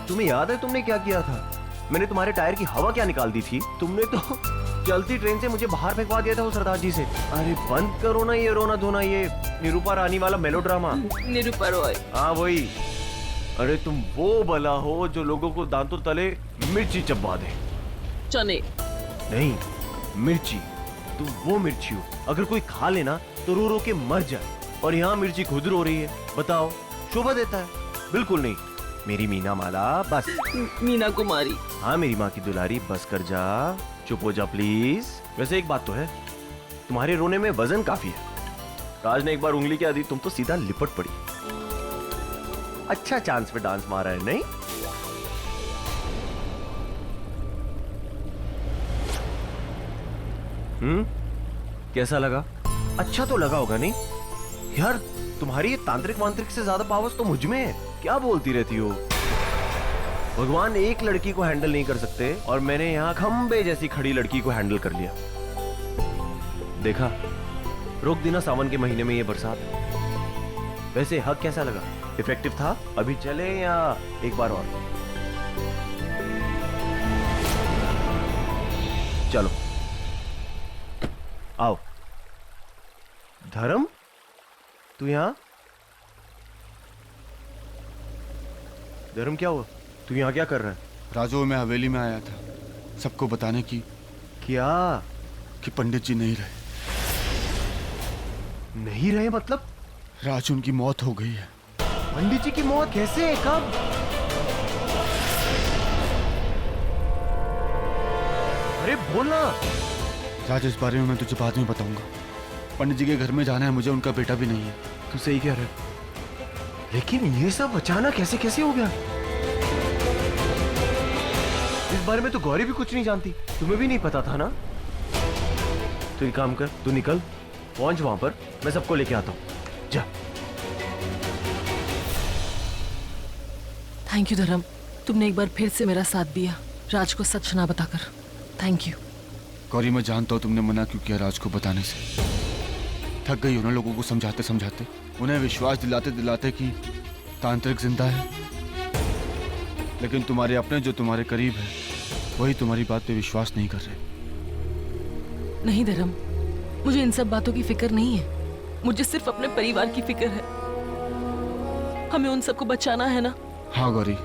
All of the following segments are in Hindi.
तुम्हें याद है तुमने क्या किया था? मैंने तुम्हारे टायर की हवा क्या निकाल दी थी? तुमने तो चलती ट्रेन से मुझे बाहर फेंकवा दिया था वो सरदार जी से। अरे बंद करो ना ये रोना धोना, ये निरूपा रानी वाला मेलोड्रामा। निरूपा रॉय? हाँ वही। अरे तुम वो बला हो जो लोगों को दांतों तले मिर्ची चबा दे। चने नहीं, मिर्ची। तुम वो मिर्ची हो, अगर कोई खा लेना तो रो रो के मर जाए। और यहाँ मिर्ची खुद रो रही है, बताओ शोभा देता है? बिल्कुल नहीं। मेरी मीना माला बस। मीना कुमारी। हाँ मेरी माँ की दुलारी, बस कर जा, चुप हो जा प्लीज। वैसे एक बात तो है, तुम्हारे रोने में वजन काफी है। राज ने एक बार उंगली क्या दी, तुम तो सीधा लिपट पड़ी। अच्छा चांस पे डांस मारा है नहीं? कैसा लगा? अच्छा तो लगा होगा नहीं यार? तुम्हारी ये तांत्रिक वांत्रिक से ज्यादा पावर्स तो मुझ में है। क्या बोलती रहती हो? भगवान एक लड़की को हैंडल नहीं कर सकते और मैंने यहाँ खंबे जैसी खड़ी लड़की को हैंडल कर लिया। देखा, रोक दी ना सावन के महीने में ये बरसात। वैसे हक कैसा लगा? इफेक्टिव था? अभी चले या एक बार और? चलो आओ। धर्म, तू यहाँ? धर्म क्या हुआ? तू यहाँ क्या कर रहा है? राजू, मैं हवेली में आया था सबको बताने की। क्या? कि पंडित जी नहीं रहे। नहीं रहे मतलब? राजू, उनकी मौत हो गई है। पंडित जी की मौत कैसे? कब? अरे बोलना। राज, इस बारे में मैं तुझे बाद में बताऊंगा। पंडित जी के घर में जाना है मुझे, उनका बेटा भी नहीं है। तू सही कह रहा है, लेकिन ये सब अचानक कैसे कैसे हो गया? इस बारे में तो गौरी भी कुछ नहीं जानती, तुम्हें भी नहीं पता था ना? तू एक काम कर, तू निकल, पहुंच वहां पर, मैं सबको लेके आता हूं। जा। थैंक यू धर्म, तुमने एक बार फिर से मेरा साथ दिया राज को सच ना बताकर। Thank you. गौरी, मैं जानता हूँ तुमने मना क्यों किया राज को बताने से। थक गई हो ना लोगों को समझाते समझाते, उन्हें विश्वास दिलाते दिलाते कि तांत्रिक जिंदा है। लेकिन तुम्हारे अपने जो तुम्हारे करीब है वही तुम्हारी बात पे विश्वास नहीं कर रहे। नहीं धर्म, मुझे इन सब बातों की फिक्र नहीं है। मुझे सिर्फ अपने परिवार की फिक्र है। हमें उन सबको बचाना है ना। हाँ गौरी,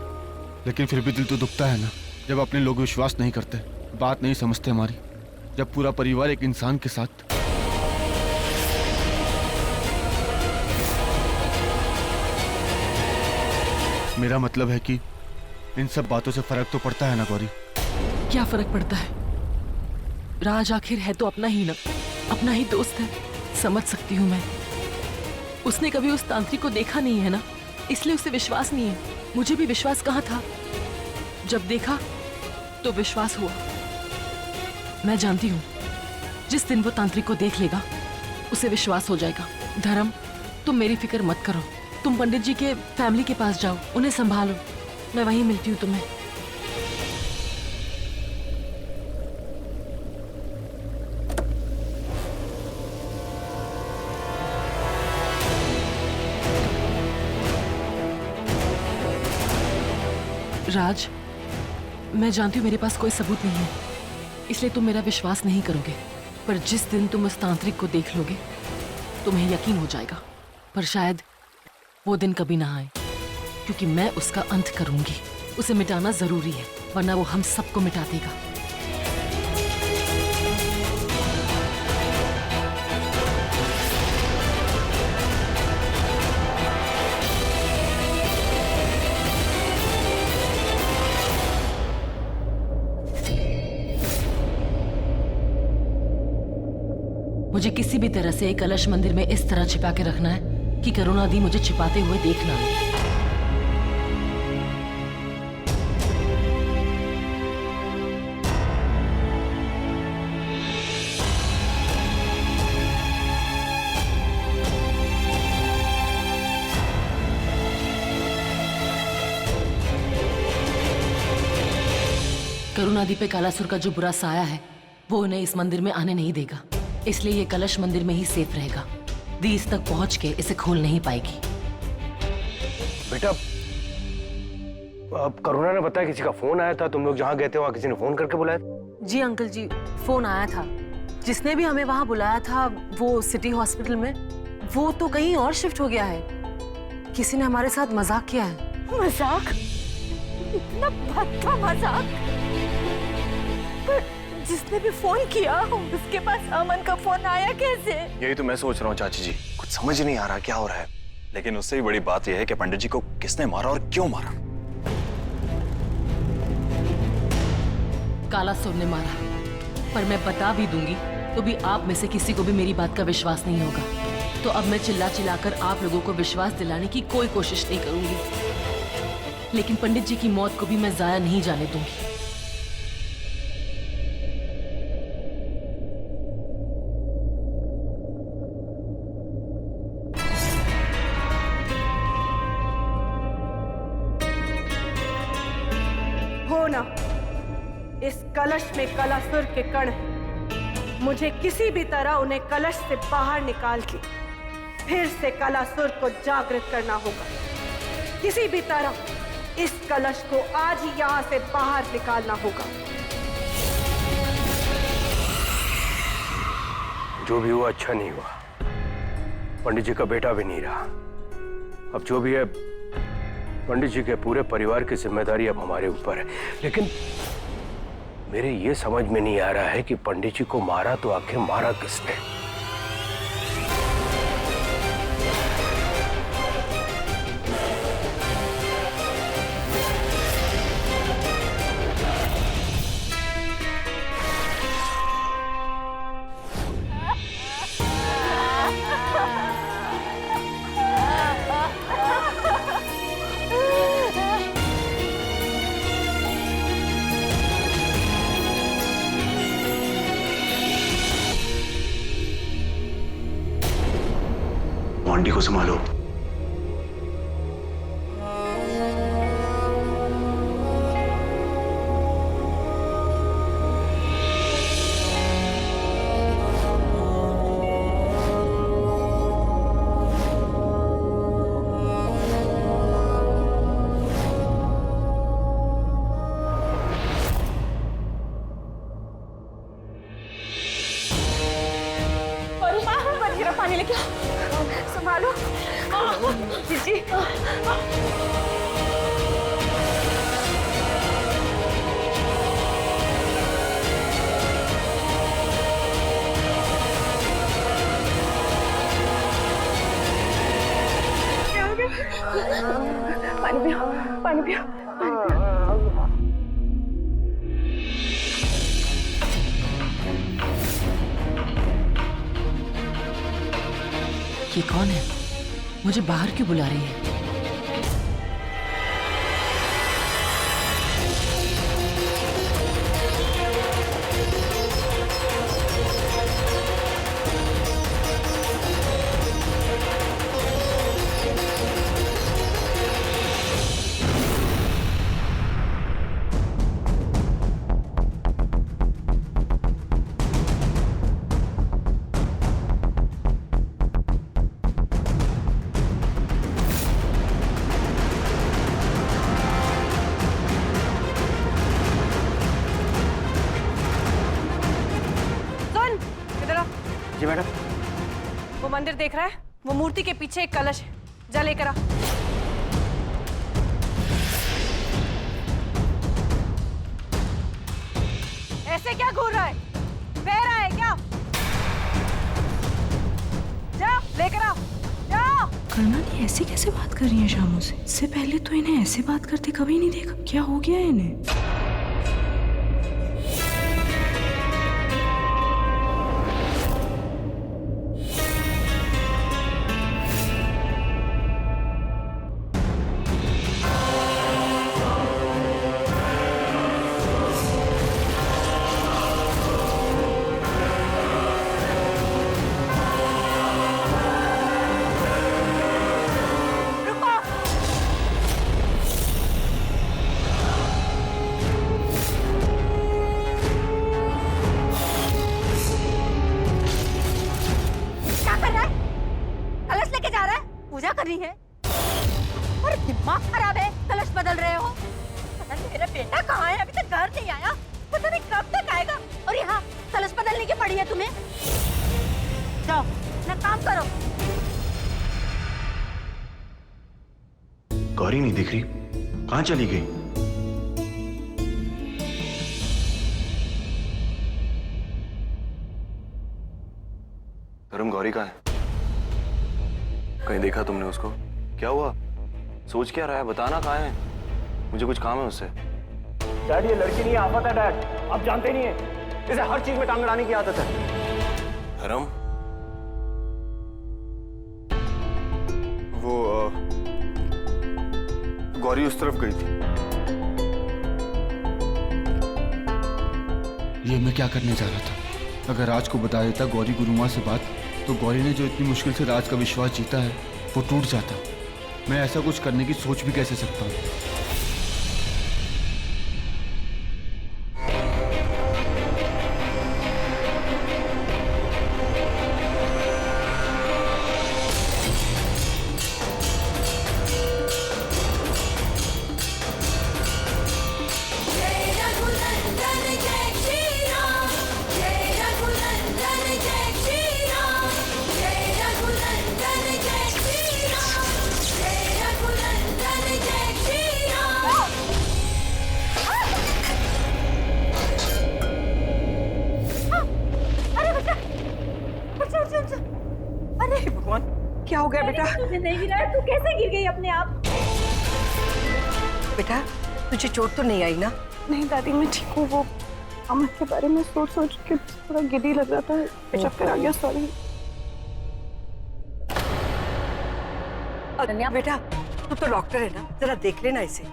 लेकिन फिर भी दिल तो दुखता है ना जब अपने लोग विश्वास नहीं करते, बात नहीं समझते हमारी। जब पूरा परिवार एक इंसान के साथ। मेरा मतलब है कि इन सब बातों से फर्क तो पड़ता है ना गौरी? क्या फर्क पड़ता है? राज आखिर है तो अपना ही ना, अपना ही दोस्त है। समझ सकती हूँ मैं। उसने कभी उस तांत्रिक को देखा नहीं है ना, इसलिए उसे विश्वास नहीं है। मुझे भी विश्वास कहाँ था, जब देखा तो विश्वास हुआ। मैं जानती हूँ जिस दिन वो तांत्रिक को देख लेगा उसे विश्वास हो जाएगा। धर्म, तुम मेरी फिक्र मत करो। तुम पंडित जी के फैमिली के पास जाओ, उन्हें संभालो। मैं वहीं मिलती हूँ तुम्हें। राज, मैं जानती हूँ मेरे पास कोई सबूत नहीं है, इसलिए तुम मेरा विश्वास नहीं करोगे। पर जिस दिन तुम उस तांत्रिक को देख लोगे तुम्हें यकीन हो जाएगा। पर शायद वो दिन कभी ना आए, क्योंकि मैं उसका अंत करूंगी। उसे मिटाना जरूरी है, वरना वो हम सबको मिटा देगा। मुझे किसी भी तरह से एक कलश मंदिर में इस तरह छिपा के रखना है कि करुणा दी मुझे छिपाते हुए देख ना ले। करुणा दी पे कालासुर का जो बुरा साया है वो उन्हें इस मंदिर में आने नहीं देगा, इसलिए ये कलश मंदिर में ही सेफ रहेगा। दी इस तक पहुंच के इसे खोल नहीं पाएगी। बेटा अब करुणा ने बताया किसी का फोन आया था, तुम लोग जहाँ गए थे वहाँ किसी ने फोन करके बुलाया? जी अंकल जी, फोन आया था। जिसने भी हमें वहाँ बुलाया था वो सिटी हॉस्पिटल में, वो तो कहीं और शिफ्ट हो गया है। किसी ने हमारे साथ मजाक किया है। मजाक? इतना भद्दा मजाक? पर जिसने भी फोन किया उसके पास अमन का फोन आया कैसे? यही तो मैं सोच रहा हूँ चाची जी, कुछ समझ नहीं आ रहा क्या हो रहा है। लेकिन उससे भी बड़ी बात यह है कि पंडित जी को किसने मारा और क्यों मारा। काला सुर ने मारा, पर मैं बता भी दूंगी तो भी आप में से किसी को भी मेरी बात का विश्वास नहीं होगा। तो अब मैं चिल्ला चिल्लाकर आप लोगों को विश्वास दिलाने की कोई कोशिश नहीं करूंगी, लेकिन पंडित जी की मौत को भी मैं जाया नहीं जाने दूंगी। हो ना, इस कलश में कलासुर के कण हैं। मुझे किसी भी तरह उन्हें कलश से बाहर निकाल के फिर से कलासुर को जागृत करना होगा। किसी भी तरह इस कलश को आज ही यहाँ से बाहर निकालना होगा। जो भी हुआ अच्छा नहीं हुआ, पंडित जी का बेटा भी नहीं रहा। अब जो भी है, पंडित जी के पूरे परिवार की जिम्मेदारी अब हमारे ऊपर है। लेकिन मेरे ये समझ में नहीं आ रहा है कि पंडित जी को मारा तो आखिर मारा किसने? आंटी को संभालो। पानी लेके संभालो जी। पानी पियो, पानी पियो, पानी पियो। ये कौन है? मुझे बाहर क्यों बुला रही है? जी मैडम। वो मंदिर देख रहा है? वो मूर्ति के पीछे एक कलश है, जा लेकर आ। ऐसे क्या घूर रहा है? बह रहा है क्या? जा लेकर आ, जा। करुणा ने ऐसे कैसे बात कर रही है शामों से? इससे पहले तो इन्हें ऐसे बात करते कभी नहीं देखा। क्या हो गया है इन्हें? बेटा कहाँ है? अभी तक घर नहीं आया, पता नहीं कब तक आएगा। और यहाँ कलश बदलने की पड़ी है तुम्हें। जाओ ना काम करो। गौरी नहीं दिख रही, कहाँ चली गई? धर्म, गौरी कहाँ है? कहीं देखा तुमने उसको? क्या हुआ? सोच क्या रहा है? बताना कहाँ है? मुझे कुछ काम है उससे। डैड ये लड़की नहीं आफत है डैड, आप जानते नहीं है, इसे हर चीज में टांग अड़ाने की आदत है। धर्म, वो गौरी उस तरफ गई थी। ये मैं क्या करने जा रहा था? अगर राज को बता देता गौरी गुरुमा से बात, तो गौरी ने जो इतनी मुश्किल से राज का विश्वास जीता है वो टूट जाता। मैं ऐसा कुछ करने की सोच भी कैसे सकता हूँ? क्या हो गया बेटा? तुझे नहीं गिरा है, तू कैसे गिर गई अपने आप? बेटा तुझे चोट तो नहीं आई ना? नहीं दादी मैं ठीक हूँ। वो अमन के बारे में सोच सोच के थोड़ा गिरी लग रहा था, चक्कर आ गया। सॉरी। अनन्या बेटा तू तो डॉक्टर है ना, जरा देख लेना इसे।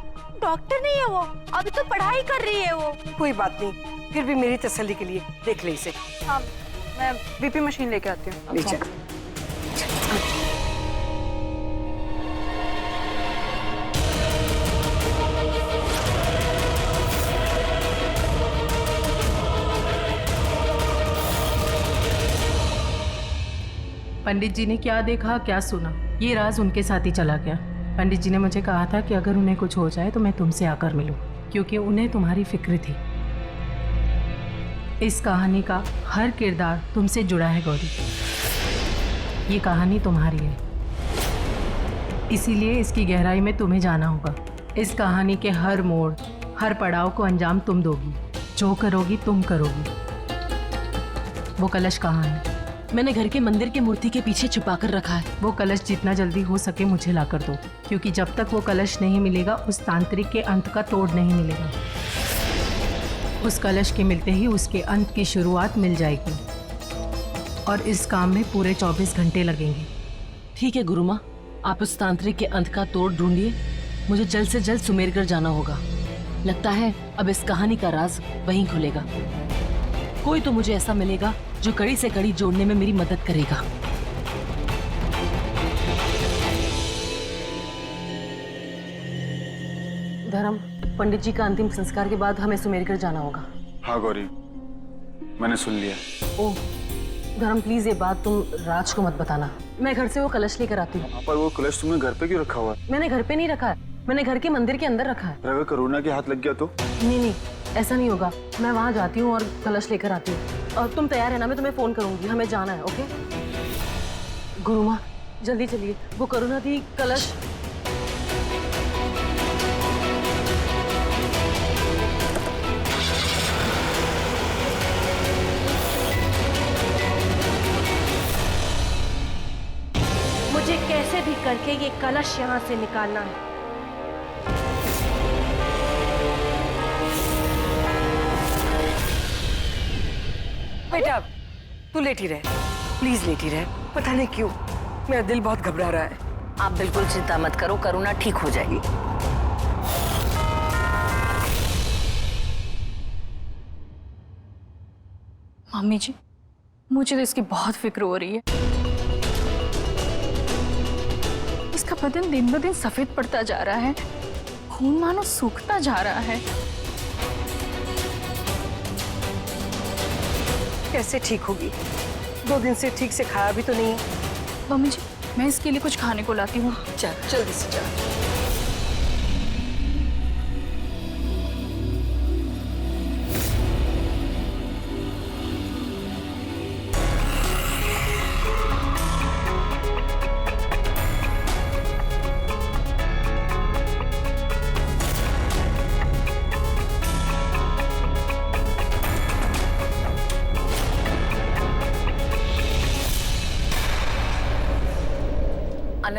डॉक्टर नहीं है वो, अभी तो पढ़ाई कर रही है वो। कोई बात नहीं, फिर भी मेरी तसल्ली के लिए देख ले इसे। हाँ मैं बीपी मशीन लेके आती हूँ। ले जा। पंडित जी ने क्या देखा क्या सुना, ये राज उनके साथ ही चला गया। पंडित जी ने मुझे कहा था कि अगर उन्हें कुछ हो जाए तो मैं तुमसे आकर मिलूं, क्योंकि उन्हें तुम्हारी फिक्र थी। इस कहानी का हर किरदार तुमसे जुड़ा है गौरी। ये कहानी तुम्हारी है, इसीलिए इसकी गहराई में तुम्हें जाना होगा। इस कहानी के हर मोड़, हर पड़ाव को अंजाम तुम दोगी। जो करोगी तुम करोगी। वो कलश कहाँ है? मैंने घर के मंदिर की मूर्ति के पीछे छुपा कर रखा है। वो कलश जितना जल्दी हो सके मुझे ला कर दो, क्योंकि जब तक वो कलश नहीं मिलेगा उस तांत्रिक के अंत का तोड़ नहीं मिलेगा। उस कलश के मिलते ही उसके अंत की शुरुआत मिल जाएगी, और इस काम में पूरे 24 घंटे लगेंगे। ठीक है गुरुमा, आप उस तांत्रिक के अंत का तोड़ ढूंढिए। मुझे जल्द से जल्द सुमेरगढ़ जाना होगा। लगता है अब इस कहानी का राज वहीं खुलेगा। कोई तो मुझे ऐसा मिलेगा जो कड़ी से कड़ी जोड़ने में मेरी मदद करेगा। धर्म, पंडित जी का अंतिम संस्कार के बाद हमें सुमेरगढ़ जाना होगा। हाँ गौरी, मैंने सुन लिया। ओह धर्म, प्लीज ये बात तुम राज को मत बताना। मैं घर से वो कलश लेकर आती हूँ। पर वो कलश तुमने घर पे क्यों रखा हुआ है? मैंने घर पे नहीं रखा है, मैंने घर के मंदिर के अंदर रखा है। अगर करुणा के हाथ लग गया तो? नहीं, ऐसा नहीं होगा। मैं वहाँ जाती हूँ और कलश लेकर आती हूँ। और तुम तैयार है ना? मैं तुम्हें फोन करूंगी, हमें जाना है। ओके गुरुमा, जल्दी चलिए। वो करुणा दी कलश। मुझे कैसे भी करके ये कलश यहाँ से निकालना है। बेटा तू लेटी रह, प्लीज लेटी रह। पता नहीं क्यों मेरा दिल बहुत घबरा रहा है। आप बिल्कुल चिंता मत करो, करुणा ठीक हो जाएगी। मम्मी जी, मुझे तो इसकी बहुत फिक्र हो रही है। इसका बदन दिन ब दिन सफेद पड़ता जा रहा है, खून मानो सूखता जा रहा है। कैसे ठीक होगी? 2 दिन से ठीक से खाया भी तो नहीं है। मम्मी जी, मैं इसके लिए कुछ खाने को लाती हूँ। चल जल्दी से चल।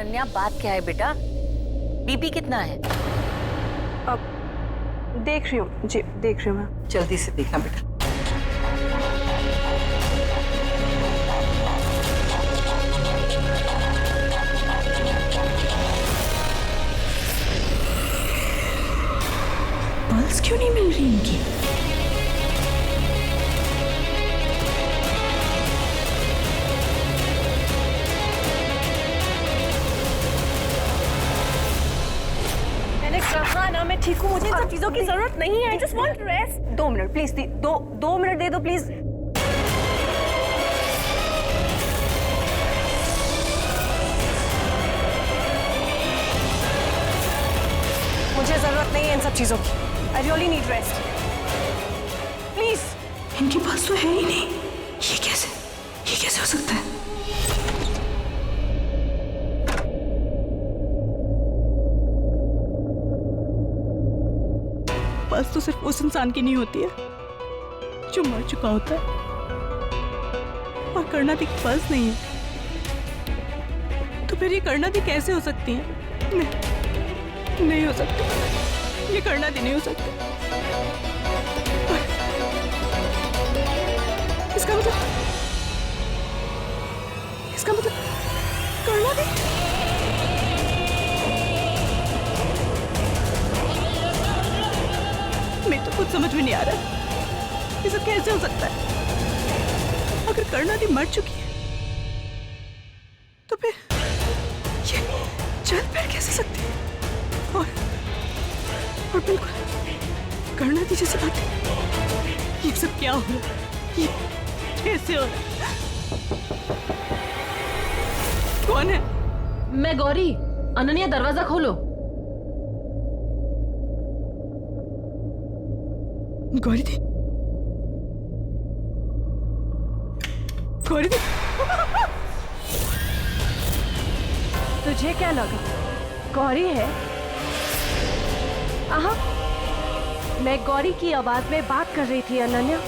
अनन्या, बात क्या है बेटा? बीपी कितना है? अब देख रही हूँ जी, देख रही हूँ मैं। जल्दी से देखना बेटा। पल्स क्यों नहीं मिल रही इनकी? मैंने कहा ना मैं ठीक हूँ, मुझे इन सब चीजों की जरूरत नहीं है। I just want rest. 2 minute please, 2 minute दे दो प्लीज। मुझे जरूरत नहीं है इन सब चीजों की। I really need rest, please. इनके पास तो है ही नहीं। ये कैसे हो सकता है? पल्स तो सिर्फ उस इंसान की नहीं होती है जो मर चुका होता है, और कर्णादी की पल्स नहीं है। तो फिर ये कर्णादी कैसे हो सकती है? नहीं हो सकती, ये कर्णादी नहीं हो सकती। इसका मतलब कर्णादी। मैं तो कुछ समझ में नहीं आ रहा, ये सब कैसे हो सकता है? अगर कर्णादी मर चुकी है तो फिर ये चल फिर कैसे सकती है? और बिल्कुल कर्णादी जैसी बातें। ये सब क्या हो रहा है? ये कैसे हो रहा है? कौन है? मैं गौरी। अनन्या, दरवाजा खोलो। गौरी दी, गौरी दी। तुझे क्या लगा गौरी है? आहा, मैं गौरी की आवाज में बात कर रही थी अनन्या।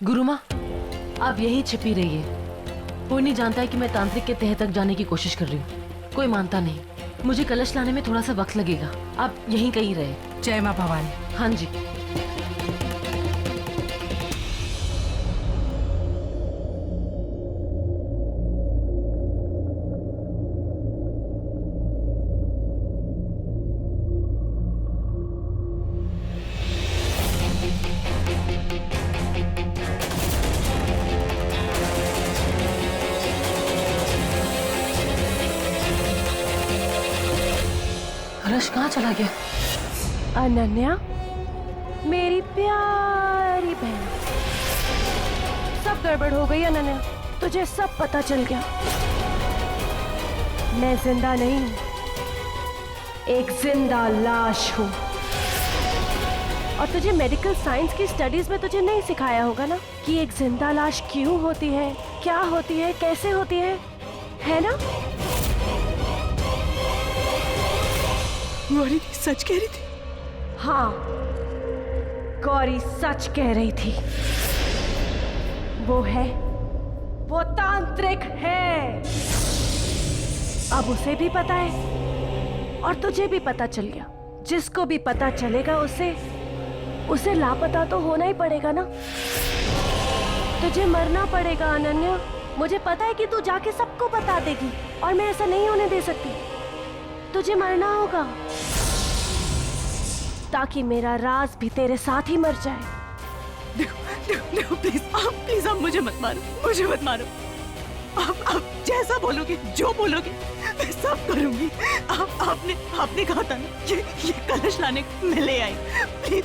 गुरुमा, आप यही छिपी रहिए। कोई नहीं जानता है कि मैं तांत्रिक के तह तक जाने की कोशिश कर रही हूँ। कोई मानता नहीं। मुझे कलश लाने में थोड़ा सा वक्त लगेगा। आप यहीं कहीं रहे। जय माँ भवानी। हाँ जी। कलश कहाँ चला गया? अनन्या, मेरी प्यारी बहन, सब गड़बड़ हो गई अनन्या। तुझे सब पता चल गया। मैं जिंदा नहीं हूँ, एक जिंदा लाश हूँ। और तुझे मेडिकल साइंस की स्टडीज में तुझे नहीं सिखाया होगा ना कि एक जिंदा लाश क्यों होती है, क्या होती है, कैसे होती है ना? गौरी दी सच कह रही थी। हाँ, गौरी सच कह रही थी। वो तांत्रिक है। अब उसे भी पता है और तुझे भी पता चल गया। जिसको भी पता चलेगा उसे लापता तो होना ही पड़ेगा ना। तुझे मरना पड़ेगा अनन्या। मुझे पता है कि तू जाके सबको बता देगी और मैं ऐसा नहीं होने दे सकती। तुझे मरना होगा ताकि मेरा राज भी तेरे साथ ही मर जाए। देखो प्लीज आप मुझे मत मारो। आप जैसा बोलोगे, जो बोलोगे, मैं सब करूंगी। आपने कहा था ना ये कलश लाने मैं ले आई। प्लीज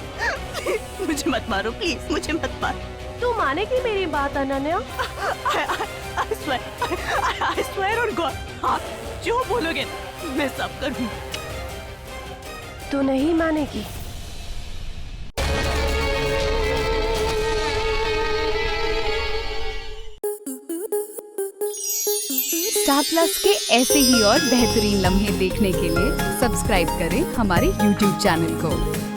मुझे मत मारो, प्लीज मुझे मत मारो। तू मानेगी मेरी बात Ananya? I swear on God, आप जो बोलोगे मैं सब करूंगी। तू नहीं मानेगी? स्टार प्लस के ऐसे ही और बेहतरीन लम्हे देखने के लिए सब्सक्राइब करें हमारे YouTube चैनल को।